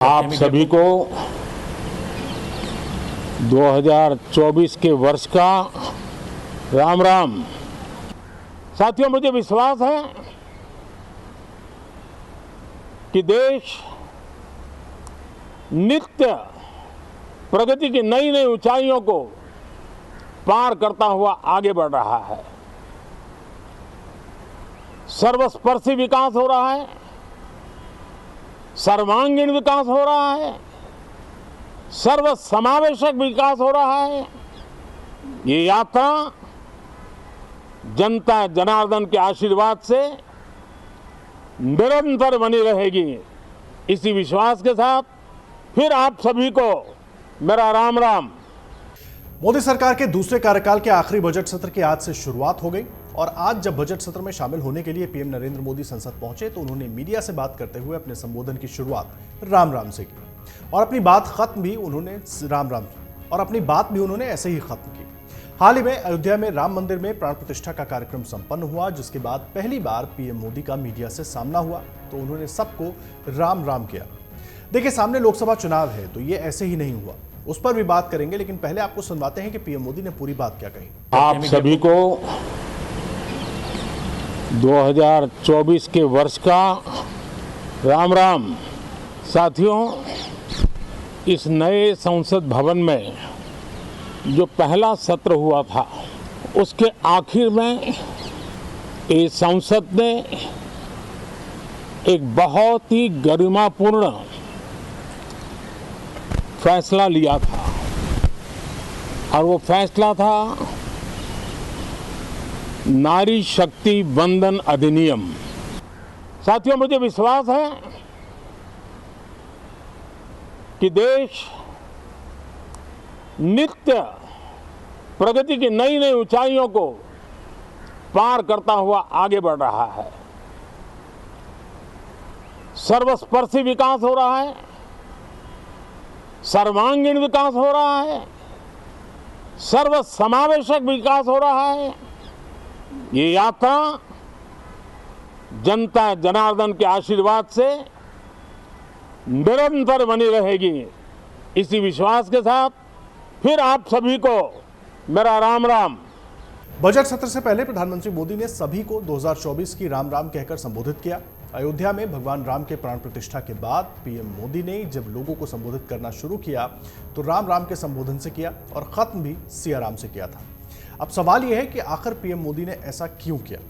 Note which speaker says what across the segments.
Speaker 1: आप सभी को 2024 के वर्ष का राम राम। साथियों, मुझे विश्वास है कि देश नित्य प्रगति की नई नई ऊंचाइयों को पार करता हुआ आगे बढ़ रहा है। सर्वस्पर्शी विकास हो रहा है, सर्वांगीण विकास हो रहा है, सर्व समावेशक विकास हो रहा है। ये यात्रा जनता जनार्दन के आशीर्वाद से निरंतर बनी रहेगी। इसी विश्वास के साथ फिर आप सभी को मेरा राम राम।
Speaker 2: मोदी सरकार के दूसरे कार्यकाल के आखिरी बजट सत्र की आज से शुरुआत हो गई और आज जब बजट सत्र में शामिल होने के लिए पीएम नरेंद्र मोदी संसद पहुंचे तो उन्होंने मीडिया से बात करते हुए अपने संबोधन की शुरुआत राम राम से की और अपनी बात खत्म भी उन्होंने ऐसे ही खत्म की। हाल ही में अयोध्या में राम मंदिर में प्राण प्रतिष्ठा का कार्यक्रम संपन्न हुआ, जिसके बाद पहली बार पीएम मोदी का मीडिया से सामना हुआ तो उन्होंने सबको राम राम किया। देखिए, सामने लोकसभा चुनाव है तो ये ऐसे ही नहीं हुआ, उस पर भी बात करेंगे, लेकिन पहले आपको सुनवाते हैं कि पीएम मोदी ने पूरी बात क्या कही।
Speaker 1: आप सभी को 2024 के वर्ष का राम राम। साथियों, इस नए संसद भवन में जो पहला सत्र हुआ था उसके आखिर में इस संसद ने एक बहुत ही गरिमापूर्ण फैसला लिया था और वो फैसला था नारी शक्ति वंदन अधिनियम। साथियों, मुझे विश्वास है कि देश नित्य प्रगति की नई नई ऊंचाइयों को पार करता हुआ आगे बढ़ रहा है। सर्वस्पर्शी विकास हो रहा है, सर्वांगीण विकास हो रहा है, सर्व समावेशक विकास हो रहा है। ये यात्रा जनता जनार्दन के आशीर्वाद से निरंतर बनी रहेगी। इसी विश्वास के साथ फिर आप सभी को मेरा राम राम।
Speaker 2: बजट सत्र से पहले प्रधानमंत्री मोदी ने सभी को 2024 की राम राम कहकर संबोधित किया। अयोध्या में भगवान राम के प्राण प्रतिष्ठा के बाद पीएम मोदी ने जब लोगों को संबोधित करना शुरू किया तो राम राम के संबोधन से किया और खत्म भी सिया राम से किया था। अब सवाल यह है कि आखिर पीएम मोदी ने ऐसा क्यों किया।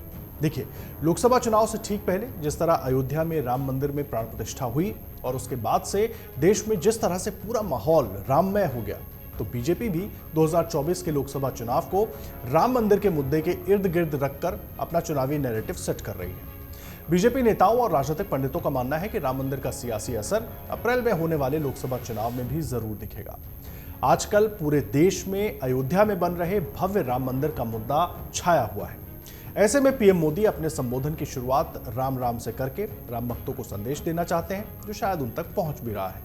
Speaker 2: देखिए, लोकसभा चुनाव से ठीक पहले जिस तरह अयोध्या में राम मंदिर में प्राण प्रतिष्ठा हुई और उसके बाद से देश में जिस तरह से पूरा माहौल राममय हो गया, तो बीजेपी भी 2024 के लोकसभा चुनाव को राम मंदिर के मुद्दे के इर्द गिर्द रखकर अपना चुनावी नैरेटिव सेट कर रही है। बीजेपी नेताओं और राजनीतिक पंडितों का मानना है कि राम मंदिर का सियासी असर अप्रैल में होने वाले लोकसभा चुनाव में भी जरूर दिखेगा। आजकल पूरे देश में अयोध्या में बन रहे भव्य राम मंदिर का मुद्दा छाया हुआ है। ऐसे में पीएम मोदी अपने संबोधन की शुरुआत राम राम से करके राम भक्तों को संदेश देना चाहते हैं, जो शायद उन तक पहुंच भी रहा है।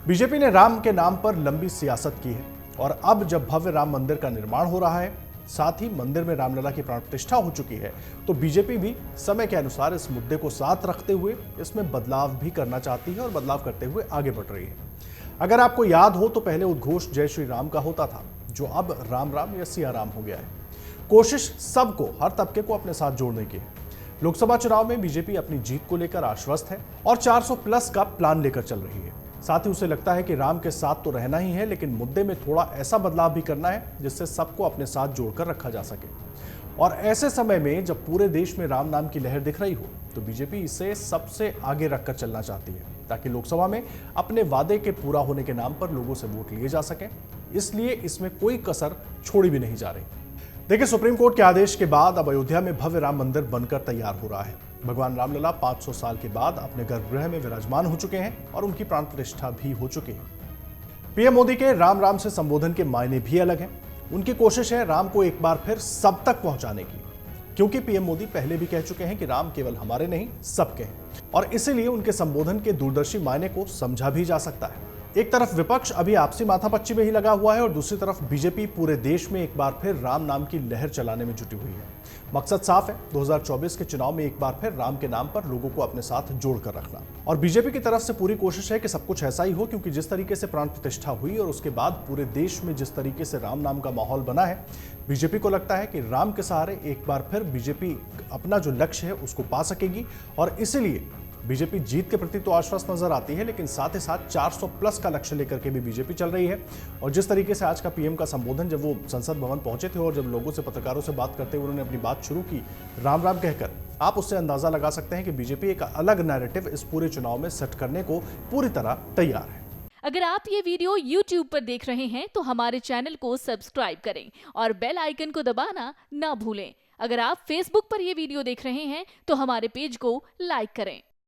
Speaker 2: बीजेपी ने राम के नाम पर लंबी सियासत की है और अब जब भव्य राम मंदिर का निर्माण हो रहा है, साथ ही मंदिर में रामलला की प्राण प्रतिष्ठा हो चुकी है, तो बीजेपी भी समय के अनुसार इस मुद्दे को साथ रखते हुए इसमें बदलाव भी करना चाहती है और बदलाव करते हुए आगे बढ़ रही है। अगर आपको याद हो तो पहले उद्घोष जय श्री राम का होता था, जो अब राम राम या सिया राम हो गया है। कोशिश सबको, हर तबके को अपने साथ जोड़ने की है। लोकसभा चुनाव में बीजेपी अपनी जीत को लेकर आश्वस्त है और 400 प्लस का प्लान लेकर चल रही है। साथ ही उसे लगता है कि राम के साथ तो रहना ही है, लेकिन मुद्दे में थोड़ा ऐसा बदलाव भी करना है जिससे सबको अपने साथ जोड़कर रखा जा सके। और ऐसे समय में जब पूरे देश में राम नाम की लहर दिख रही हो तो बीजेपी इसे सबसे आगे रखकर चलना चाहती है, ताकि लोकसभा में अपने वादे के पूरा होने के नाम पर लोगों से वोट लिए जा सके। इसलिए इसमें कोई कसर छोड़ी भी नहीं जा रही। देखिए, सुप्रीम कोर्ट के आदेश के बाद अब अयोध्या में भव्य राम मंदिर बनकर तैयार हो रहा है। भगवान रामलला 500 साल के बाद अपने गर्भगृह में विराजमान हो चुके हैं और उनकी प्राण प्रतिष्ठा भी हो चुकी है। पीएम मोदी के राम राम से संबोधन के मायने भी अलग हैं। उनकी कोशिश है राम को एक बार फिर सब तक पहुंचाने की, क्योंकि पीएम मोदी पहले भी कह चुके हैं कि राम केवल हमारे नहीं सबके हैं और इसीलिए उनके संबोधन के दूरदर्शी मायने को समझा भी जा सकता है। एक तरफ विपक्ष अभी आपसी माथापच्ची में ही लगा हुआ है और दूसरी तरफ बीजेपी पूरे देश में एक बार फिर राम नाम की लहर चलाने में जुटी हुई है। मकसद साफ है, 2024 के चुनाव में एक बार फिर राम के नाम पर लोगों को अपने साथ जोड़कर रखना। और बीजेपी की तरफ से पूरी कोशिश है कि सब कुछ ऐसा ही हो, क्योंकि जिस तरीके से प्राण प्रतिष्ठा हुई और उसके बाद पूरे देश में जिस तरीके से राम नाम का माहौल बना है, बीजेपी को लगता है कि राम के सहारे एक बार फिर बीजेपी अपना जो लक्ष्य है उसको पा सकेगी। और इसीलिए बीजेपी जीत के प्रति तो आश्वस्त नजर आती है, लेकिन साथ ही साथ 400 प्लस का लक्ष्य लेकर के भी बीजेपी चल रही है। और जिस तरीके से आज का पीएम का संबोधन, जब वो संसद भवन पहुंचे थे और जब लोगों से, पत्रकारों से बात करते हुए उन्होंने अपनी बात शुरू की राम राम कहकर, आप उससे अंदाजा लगा सकते हैं कि बीजेपी एक अलग नैरेटिव इस पूरे चुनाव में सेट करने को पूरी तरह तैयार है।
Speaker 3: अगर आप ये वीडियो YouTube पर देख रहे हैं तो हमारे चैनल को सब्सक्राइब करें और बेल आइकन को दबाना ना भूलें। अगर आप Facebook पर ये वीडियो देख रहे हैं तो हमारे पेज को लाइक करें।